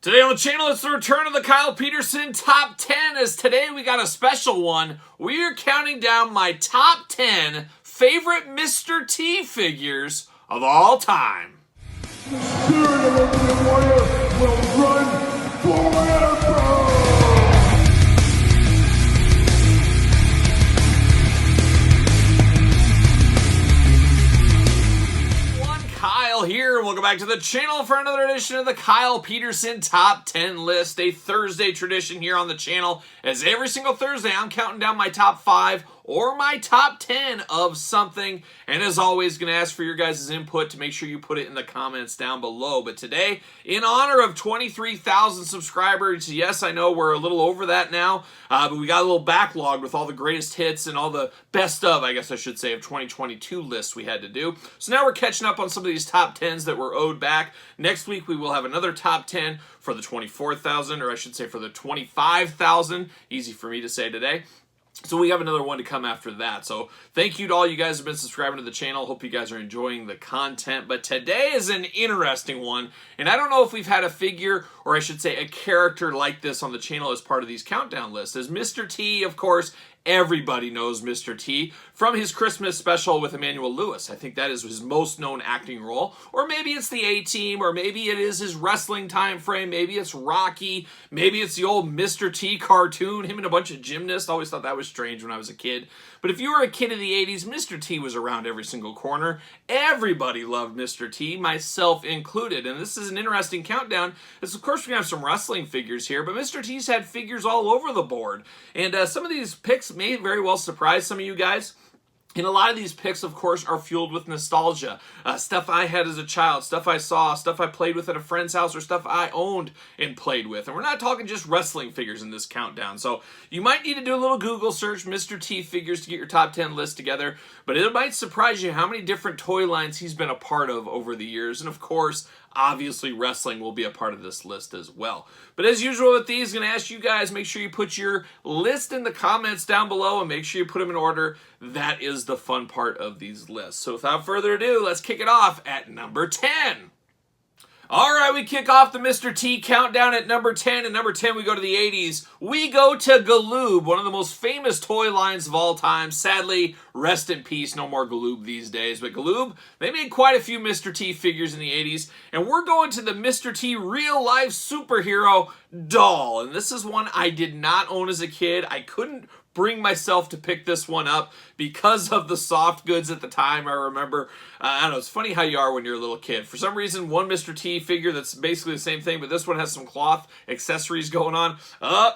Today on the channel, it's the return of the Kyle Peterson Top 10, as today we got a special one. We are counting down my top 10 favorite Mr. T figures of all time. The spirit of Olympian Warrior will run forever! Kyle here, and welcome back to the channel for another edition of the Kyle Peterson Top 10 list, a Thursday tradition here on the channel, as every single Thursday I'm counting down my top 5 or my top 10 of something, and as always, going to ask for your guys' input to make sure you put it in the comments down below. But today, in honor of 23,000 subscribers, yes, I know we're a little over that now, but we got a little backlog with all the greatest hits and all the best of, I guess I should say, of 2022 lists we had to do. So now we're catching up on some of these top 10s that were owed back. Next week, we will have another top 10 for the 24,000, or I should say for the 25,000. Easy for me to say today. So we have another one to come after that. So thank you to all you guys who have been subscribing to the channel. Hope you guys are enjoying the content. But today is an interesting one. And I don't know if we've had a figure, or I should say a character like this on the channel as part of these countdown lists. As Mr. T, of course, everybody knows Mr. T from his Christmas special with Emmanuel Lewis. I think that is his most known acting role. Or maybe it's the A-Team, or maybe it is his wrestling time frame. Maybe it's Rocky. Maybe it's the old Mr. T cartoon, him and a bunch of gymnasts. I always thought that was strange when I was a kid. But if you were a kid in the 80s, Mr. T was around every single corner. Everybody loved Mr. T, myself included. And this is an interesting countdown. As of course, we're going to have some wrestling figures here, but Mr. T's had figures all over the board. And some of these picks may very well surprise some of you guys. And a lot of these picks, of course, are fueled with nostalgia. Stuff I had as a child, stuff I saw, stuff I played with at a friend's house, or stuff I owned and played with. And we're not talking just wrestling figures in this countdown. So you might need to do a little Google search, Mr. T figures, to get your top 10 list together. But it might surprise you how many different toy lines he's been a part of over the years. And of course, obviously, wrestling will be a part of this list as well. But as usual with these, I'm going to ask you guys, make sure you put your list in the comments down below and make sure you put them in order. That is the fun part of these lists. So without further ado, let's kick it off at number 10. All right, we kick off the Mr. T countdown at number 10. And number 10, we go to the 80s. We go to Galoob, one of the most famous toy lines of all time. Sadly, rest in peace, no more Galoob these days. But Galoob, they made quite a few Mr. T figures in the 80s. And we're going to the Mr. T real-life superhero doll. And this is one I did not own as a kid. I couldn't bring myself to pick this one up because of the soft goods at the time. I remember, I don't know, it's funny how you are when you're a little kid. For some reason, one Mr. T figure that's basically the same thing, but this one has some cloth accessories going on.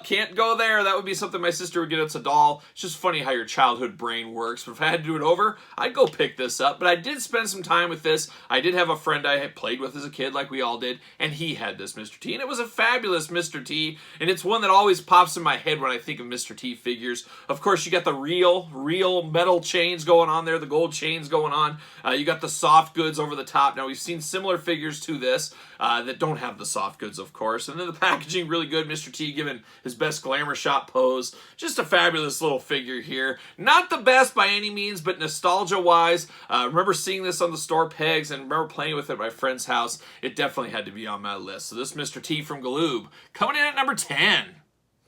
Can't go there. That would be something my sister would get. It's a doll. It's just funny how your childhood brain works. But if I had to do it over, I'd go pick this up. But I did spend some time with this. I did have a friend I had played with as a kid, like we all did, and he had this Mr. T, and it was a fabulous Mr. T, and it's one that always pops in my head when I think of Mr. T figures. Of course, you got the real metal chains going on there, the gold chains going on. You got the soft goods over the top. Now, we've seen similar figures to this that don't have the soft goods, of course. And then the packaging, really good. Mr. T giving his best glamour shot pose. Just a fabulous little figure here. Not the best by any means, but nostalgia-wise, remember seeing this on the store pegs and remember playing with it at my friend's house. It definitely had to be on my list. So this Mr. T from Galoob coming in at number 10.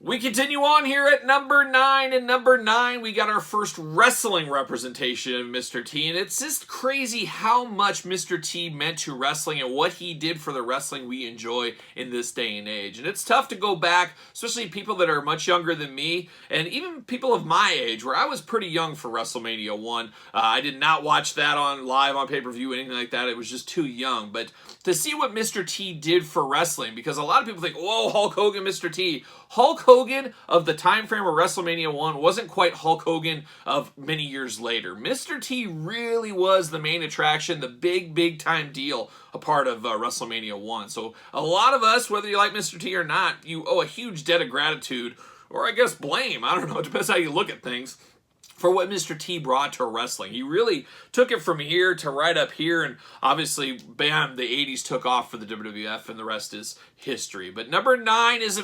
We continue on here at number 9, and number 9, we got our first wrestling representation of Mr. T, and it's just crazy how much Mr. T meant to wrestling and what he did for the wrestling we enjoy in this day and age. And it's tough to go back, especially people that are much younger than me, and even people of my age, where I was pretty young for WrestleMania 1. I did not watch that on live, on pay-per-view, anything like that. It was just too young. But to see what Mr. T did for wrestling, because a lot of people think, whoa, Hulk Hogan, Mr. T. Hulk Hogan of the time frame of WrestleMania 1 wasn't quite Hulk Hogan of many years later. Mr. T really was the main attraction, the big time deal, a part of WrestleMania 1. So a lot of us, whether you like Mr. T or not, you owe a huge debt of gratitude, or I guess blame, I don't know, it depends how you look at things, for what Mr. T brought to wrestling. He really took it from here to right up here, and obviously, bam, the 80s took off for the WWF, and the rest is history. But number 9 is a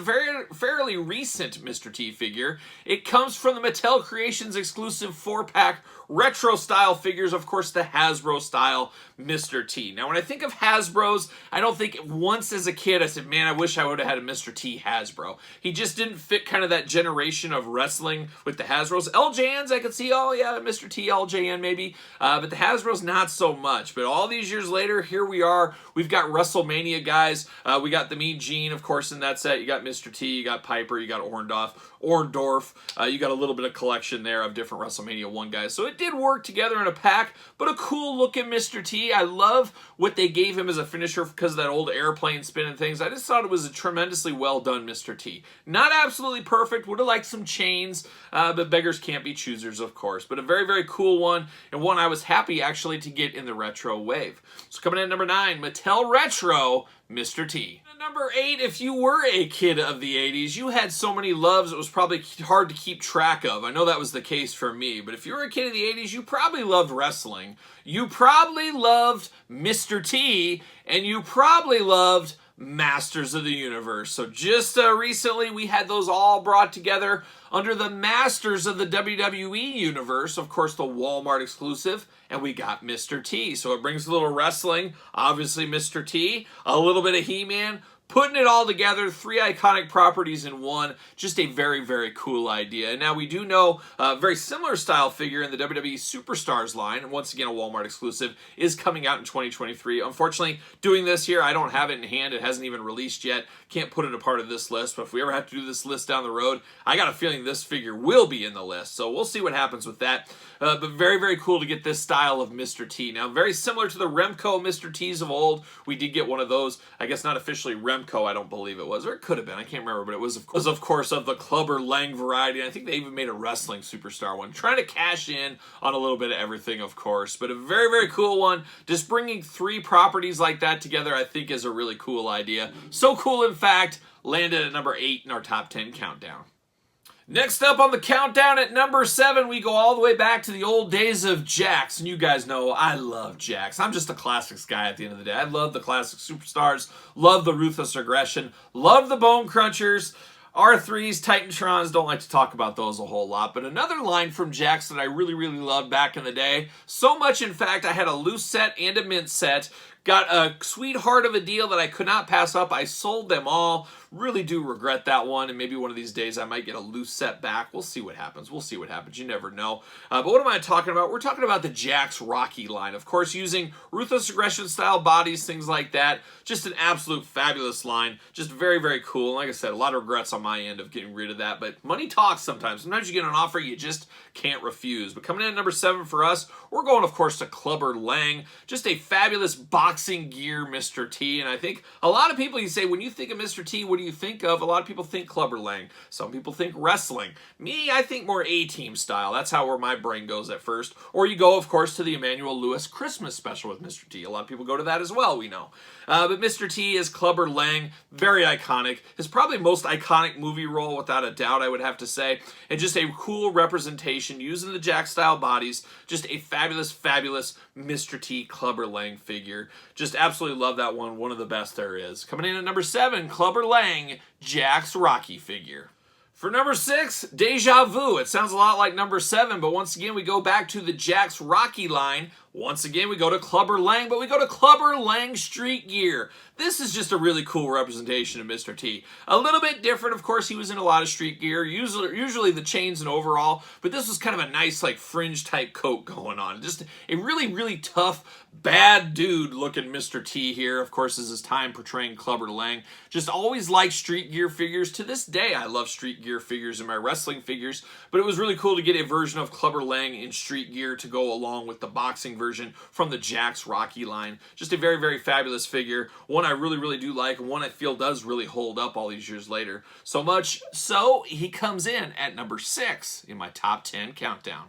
fairly recent Mr. T figure. It comes from the Mattel Creations exclusive 4-pack retro style figures, of course, the Hasbro style Mr. T. Now, when I think of Hasbros, I don't think once as a kid I said, man, I wish I would have had a Mr. T Hasbro. He just didn't fit kind of that generation of wrestling with the Hasbros. LJNs, I could see, oh yeah, Mr. T, LJN maybe, but the Hasbros, not so much. But all these years later, here we are. We've got WrestleMania guys. We got the Mean Gene, of course, in that set. You got Mr. T, you got Piper, you got Orndorff. You got a little bit of collection there of different WrestleMania 1 guys. So it did work together in a pack, but a cool looking Mr. T. I love what they gave him as a finisher because of that old airplane spin and things. I just thought it was a tremendously well done Mr. T. Not absolutely perfect. Would have liked some chains, but beggars can't be choosers, of course. But a very, very cool one, and one I was happy actually to get in the retro wave. So coming in at number 9, Mattel Retro Mr. T. Number 8, if you were a kid of the 80s, you had so many loves it was probably hard to keep track of. I know that was the case for me, but if you were a kid of the 80s, you probably loved wrestling. You probably loved Mr. T, and you probably loved Masters of the Universe. So just recently, we had those all brought together under the Masters of the WWE Universe, of course, the Walmart exclusive, and we got Mr. T. So it brings a little wrestling, obviously Mr. T, a little bit of He-Man, putting it all together, 3 iconic properties in one, just a very, very cool idea. And now we do know a very similar style figure in the WWE Superstars line, and once again a Walmart exclusive, is coming out in 2023. Unfortunately, doing this here, I don't have it in hand. It hasn't even released yet. Can't put it a part of this list, but if we ever have to do this list down the road, I got a feeling this figure will be in the list. So we'll see what happens with that. But very, very cool to get this style of Mr. T. Now, very similar to the Remco Mr. T's of old. We did get one of those. I guess not officially Remco, I don't believe it was. Or it could have been. I can't remember. But it was, of course, of the Clubber Lang variety. And I think they even made a wrestling superstar one. Trying to cash in on a little bit of everything, of course. But a very, very cool one. Just bringing 3 properties like that together, I think, is a really cool idea. So cool, in fact, landed at number 8 in our top 10 countdown. Next up on the countdown at number 7, we go all the way back to the old days of Jakks. And you guys know I love Jakks. I'm just a classics guy at the end of the day. I love the classic superstars, love the Ruthless Aggression, love the Bone Crunchers. R3s, Titantrons, don't like to talk about those a whole lot. But another line from Jakks that I really, really loved back in the day. So much, in fact, I had a loose set and a mint set. Got a sweetheart of a deal that I could not pass up. I sold them all. Really do regret that one, and maybe one of these days I might get a loose set back. We'll see what happens. We'll see what happens. You never know. But what am I talking about? We're talking about the Jakks Rocky line. Of course, using Ruthless Aggression style bodies, things like that. Just an absolute fabulous line. Just very, very cool. And like I said, a lot of regrets on my end of getting rid of that. But money talks sometimes. Sometimes you get an offer you just can't refuse. But coming in at number 7 for us, we're going, of course, to Clubber Lang. Just a fabulous boxing gear Mr. T. And I think a lot of people, you say, when you think of Mr. T, what do you think of? A lot of people think Clubber Lang. Some people think wrestling. Me, I think more A-Team style. That's where my brain goes at first. Or you go, of course, to the Emmanuel Lewis Christmas special with Mr. T. A lot of people go to that as well, we know. But Mr. T is Clubber Lang. Very iconic. His probably most iconic movie role, without a doubt, I would have to say. And just a cool representation using the Jakks style bodies. Just a fabulous, fabulous Mr. T Clubber Lang figure. Just absolutely love that one. One of the best there is. Coming in at number 7, Clubber Lang, Jakks Rocky figure. For number 6, Deja Vu. It sounds a lot like number 7, but once again, we go back to the Jakks Rocky line. Once again, we go to Clubber Lang, but we go to Clubber Lang Street Gear. This is just a really cool representation of Mr. T. A little bit different, of course, he was in a lot of street gear, usually the chains and overall, but this was kind of a nice, like, fringe-type coat going on. Just a really, really tough, bad dude-looking Mr. T here, of course, is his time portraying Clubber Lang. Just always liked street gear figures. To this day, I love street gear figures in my wrestling figures, but it was really cool to get a version of Clubber Lang in street gear to go along with the boxing version from the Jakks Rocky line. Just a very, very fabulous figure. One I really, really do like, and one I feel does really hold up all these years later. So much so, he comes in at number 6 in my top 10 countdown.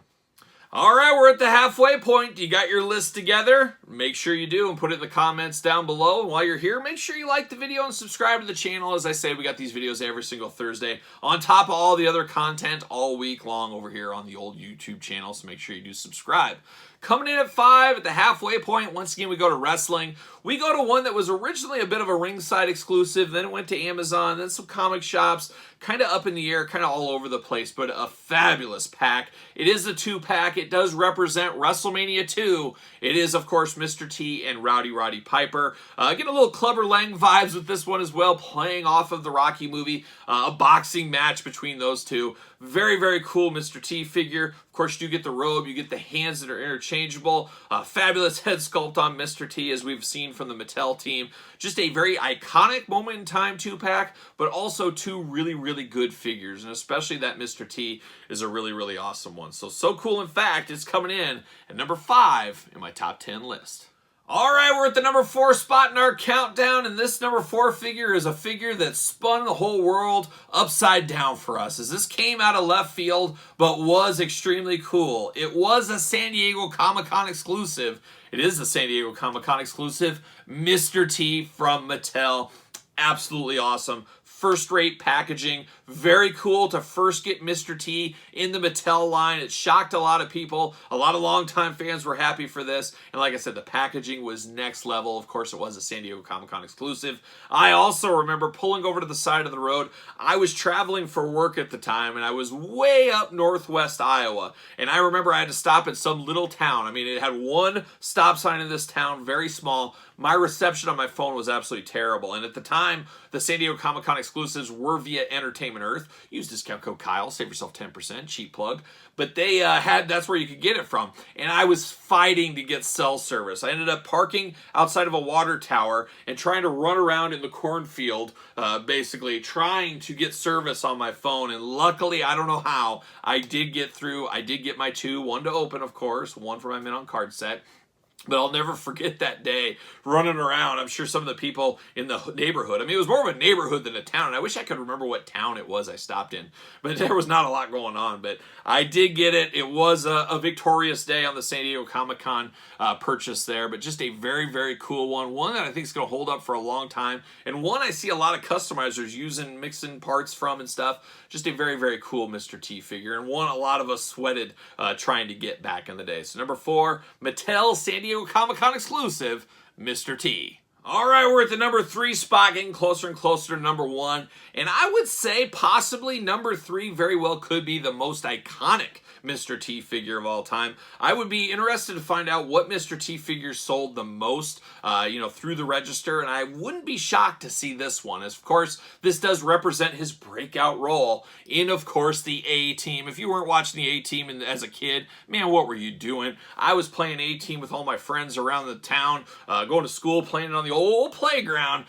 All right, we're at the halfway point. You got your list together? Make sure you do and put it in the comments down below. And while you're here, make sure you like the video and subscribe to the channel. As I say, we got these videos every single Thursday on top of all the other content all week long over here on the old YouTube channel, so make sure you do subscribe. Coming in at 5 at the halfway point, once again, we go to wrestling. We go to one that was originally a bit of a ringside exclusive, then it went to Amazon, then some comic shops, kind of up in the air, kind of all over the place, but a fabulous pack. It is a 2-pack. It does represent WrestleMania 2. It is, of course, Mr. T and Roddy Piper. Get a little Clubber Lang vibes with this one as well, playing off of the Rocky movie, a boxing match between those two. Very, very cool Mr. T figure. Of course, you get the robe, you get the hands that are interchangeable. Fabulous head sculpt on Mr. T, as we've seen from the Mattel team. Just a very iconic moment in time 2-pack, but also two really, really good figures, and especially that Mr. T is a really, really awesome one. So cool, in fact, it's coming in at number 5 in my top 10 list. All right, we're at the number 4 spot in our countdown, and this number 4 figure is a figure that spun the whole world upside down for us, as this came out of left field, but was extremely cool. It was a San Diego Comic-Con exclusive. It is a San Diego Comic-Con exclusive, Mr. T from Mattel. Absolutely awesome. First-rate packaging. Very cool to first get Mr. T in the Mattel line. It shocked a lot of people. A lot of longtime fans were happy for this. And like I said, the packaging was next level. Of course, it was a San Diego Comic-Con exclusive. I also remember pulling over to the side of the road. I was traveling for work at the time, and I was way up northwest Iowa. And I remember I had to stop at some little town. I mean, it had one stop sign in this town, very small. My reception on my phone was absolutely terrible. And at the time, the San Diego Comic-Con exclusives were via Entertainment Earth. Use discount code Kyle, save yourself 10%, cheap plug. But they that's where you could get it from. And I was fighting to get cell service. I ended up parking outside of a water tower and trying to run around in the cornfield, basically trying to get service on my phone. And luckily, I don't know how, I did get through. I did get my 2, one to open, of course, one for my Min on card set. But I'll never forget that day running around. I'm sure some of the people in the neighborhood, I mean, it was more of a neighborhood than a town. And I wish I could remember what town it was I stopped in. But there was not a lot going on. But I did get it. It was a victorious day on the San Diego Comic-Con purchase there. But just a very, very cool one. One that I think is going to hold up for a long time. And one I see a lot of customizers using, mixing parts from and stuff. Just a very, very cool Mr. T figure. And one a lot of us sweated trying to get back in the day. So number 4, Mattel San Diego Comic-Con exclusive, Mr. T. All right, we're at the number 3 spot, getting closer and closer to number 1. And I would say possibly number 3 very well could be the most iconic Mr. T figure of all time. I would be interested to find out what Mr. T figures sold the most, through the register, and I wouldn't be shocked to see this one, as of course, this does represent his breakout role in, of course, the A-Team. If you weren't watching the A-Team as a kid, man, what were you doing? I was playing A-Team with all my friends around the town, going to school, playing on the old playground,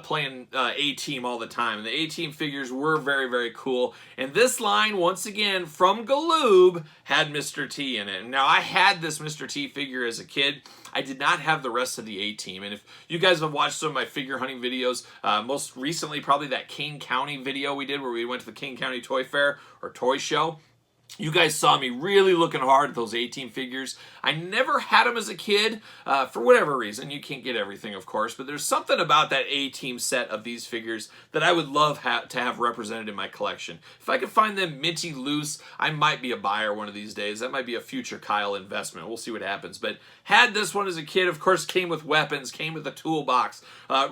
playing A-Team all the time, and the A-Team figures were very, very cool, and this line, once again, from Galoob, had Mr. T in it. Now, I had this Mr. T figure as a kid. I did not have the rest of the A-Team. And if you guys have watched some of my figure hunting videos, most recently probably that Kane County video we did where we went to the Kane County Toy Fair or Toy Show, you guys saw me really looking hard at those A-Team figures. I never had them as a kid, for whatever reason. You can't get everything, of course, but there's something about that A-Team set of these figures that I would love to have represented in my collection. If I could find them minty loose, I might be a buyer one of these days. That might be a future Kyle investment. We'll see what happens. But had this one as a kid, of course, came with weapons, came with a toolbox,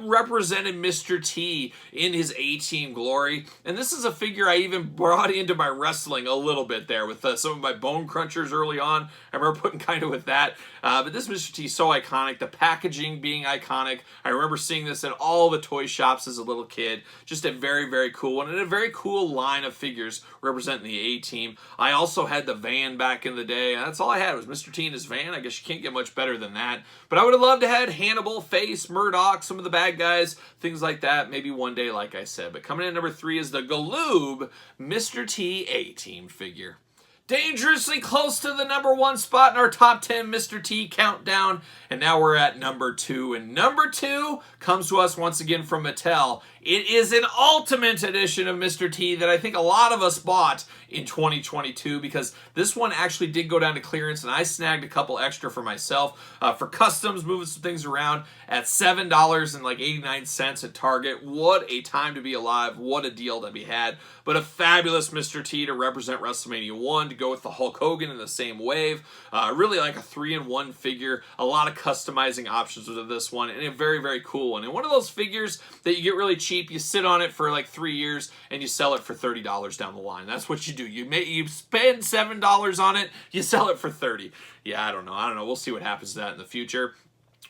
represented Mr. T in his A-Team glory. And this is a figure I even brought into my wrestling a little bit there with some of my bone crunchers early on. I remember putting kind of with that. But this Mr. T is so iconic. The packaging being iconic. I remember seeing this at all the toy shops as a little kid. Just a very, very cool one. And a very cool line of figures representing the A-Team. I also had the van back in the day. And that's all I had was Mr. T and his van. I guess you can't get much better than that. But I would have loved to have had Hannibal, Face, Murdoch, some of the bad guys, things like that. Maybe one day, like I said. But coming in at number 3 is the Galoob Mr. T A-Team figure. Dangerously close to the number 1 spot in our top 10 Mr. T countdown. And now we're at number 2. And number 2 comes to us once again from Mattel. It is an ultimate edition of Mr. T that I think a lot of us bought in 2022 because this one actually did go down to clearance, and I snagged a couple extra for myself for customs, moving some things around at $7.89 at Target. What a time to be alive. What a deal that we had. But a fabulous Mr. T to represent WrestleMania 1, to go with the Hulk Hogan in the same wave. Really like a 3-in-1 figure. A lot of customizing options with this one, and a very, very cool one. And one of those figures that you get really cheap, you sit on it for like 3 years, and you sell it for $30 down the line. That's what you do. You spend $7 on it, you sell it for $30. Yeah, I don't know. We'll see what happens to that in the future.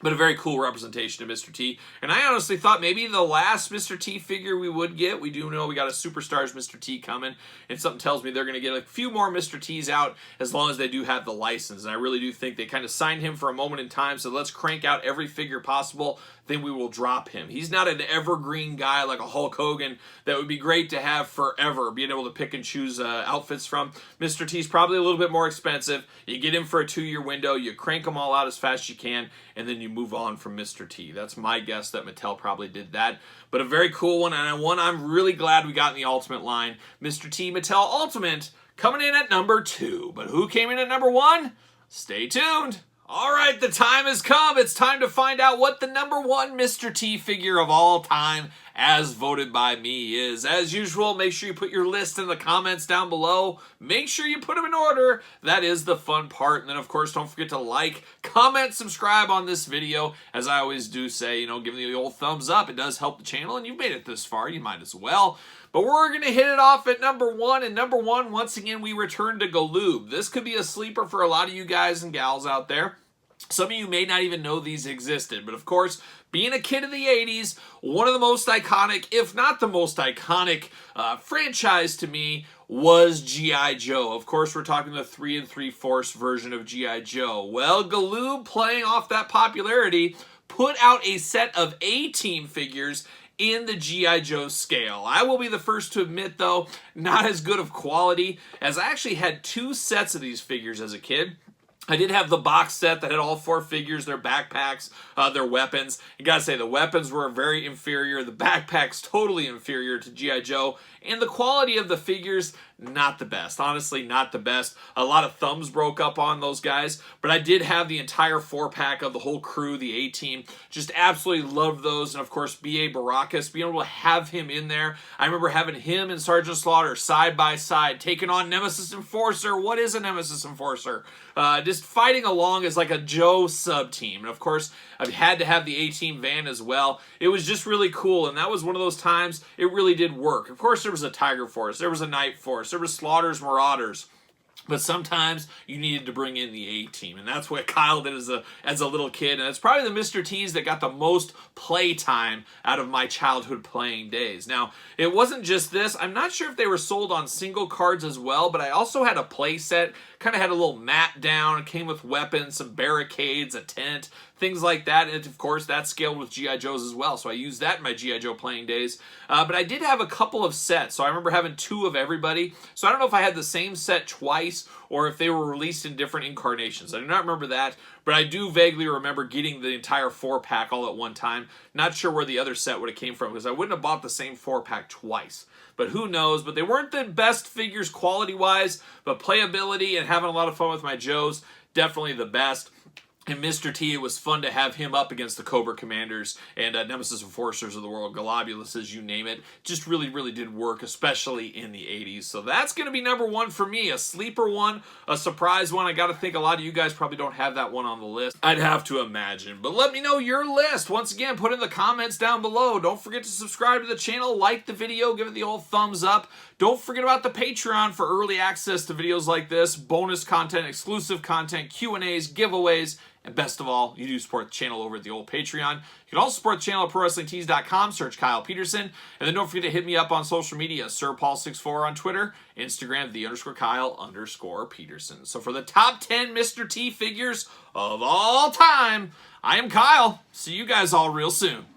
But a very cool representation of Mr. T. And I honestly thought maybe the last Mr. T figure we would get. We do know we got a Superstars Mr. T coming. And something tells me they're going to get a few more Mr. T's out as long as they do have the license. And I really do think they kind of signed him for a moment in time. So let's crank out every figure possible. Then we will drop him. He's not an evergreen guy like a Hulk Hogan that would be great to have forever, being able to pick and choose outfits from. Mr. T's probably a little bit more expensive. You get him for a 2-year window. You crank them all out as fast as you can, and then you move on from Mr. T. That's my guess that Mattel probably did that. But a very cool one, and one I'm really glad we got in the Ultimate line. Mr. T Mattel Ultimate coming in at number 2. But who came in at number 1? Stay tuned. All right, the time has come. It's time to find out what the number 1 Mr. T figure of all time, as voted by me, is. As usual, make sure you put your list in the comments down below. Make sure you put them in order. That is the fun part. And then, of course, don't forget to like, comment, subscribe on this video. As I always do say, give me the old thumbs up. It does help the channel, and you've made it this far. You might as well. But we're going to hit it off at number 1. And number 1, once again, we return to Galoob. This could be a sleeper for a lot of you guys and gals out there. Some of you may not even know these existed, but of course, being a kid of the 80s, one of the most iconic, if not the most iconic franchise to me was G.I. Joe. Of course, we're talking the 3 3/4 version of G.I. Joe. Well, Galoob, playing off that popularity, put out a set of A-Team figures in the G.I. Joe scale. I will be the first to admit, though, not as good of quality, as I actually had 2 sets of these figures as a kid. I did have the box set that had all 4 figures, their backpacks, their weapons. You gotta say, the weapons were very inferior. The backpacks totally inferior to G.I. Joe. And the quality of the figures, not the best. Honestly, not the best. A lot of thumbs broke up on those guys. But I did have the entire 4-pack of the whole crew, the A-Team. Just absolutely loved those. And of course, B.A. Baracus, being able to have him in there. I remember having him and Sergeant Slaughter side by side, taking on Nemesis Enforcer. What is a Nemesis Enforcer? Just fighting along as like a Joe sub-team. And of course, I had to have the A-Team van as well. It was just really cool. And that was one of those times it really did work. Of course, there was a Tiger Force. There was a Night Force. There was Slaughter's Marauders. But sometimes you needed to bring in the A-Team, and that's what Kyle did as a little kid. And it's probably the Mr. T's that got the most play time out of my childhood playing days. Now, it wasn't just this. I'm not sure if they were sold on single cards as well, but I also had a play set. Kind of had a little mat down. It came with weapons, some barricades, a tent, things like that. And of course, that scaled with G.I. Joes as well. So I used that in my G.I. Joe playing days. But I did have a couple of sets. So I remember having 2 of everybody. So I don't know if I had the same set twice or if they were released in different incarnations. I do not remember that. But I do vaguely remember getting the entire 4-pack all at one time. Not sure where the other set would have came from because I wouldn't have bought the same 4-pack twice. But who knows? But they weren't the best figures quality-wise, but playability and having a lot of fun with my Joes, definitely the best. And Mr. T, it was fun to have him up against the Cobra Commanders and Nemesis Enforcers of the world, Globuluses, you name it. Just really, really did work, especially in the 80s. So that's going to be number 1 for me. A sleeper one, a surprise one. I got to think a lot of you guys probably don't have that one on the list. I'd have to imagine. But let me know your list. Once again, put in the comments down below. Don't forget to subscribe to the channel, like the video, give it the old thumbs up. Don't forget about the Patreon for early access to videos like this, bonus content, exclusive content, Q&As, giveaways, and best of all, you do support the channel over at the old Patreon. You can also support the channel at ProWrestlingTees.com, search Kyle Peterson, and then don't forget to hit me up on social media, SirPaul64 on Twitter, Instagram, _Kyle_Peterson. So for the top 10 Mr. T figures of all time, I am Kyle. See you guys all real soon.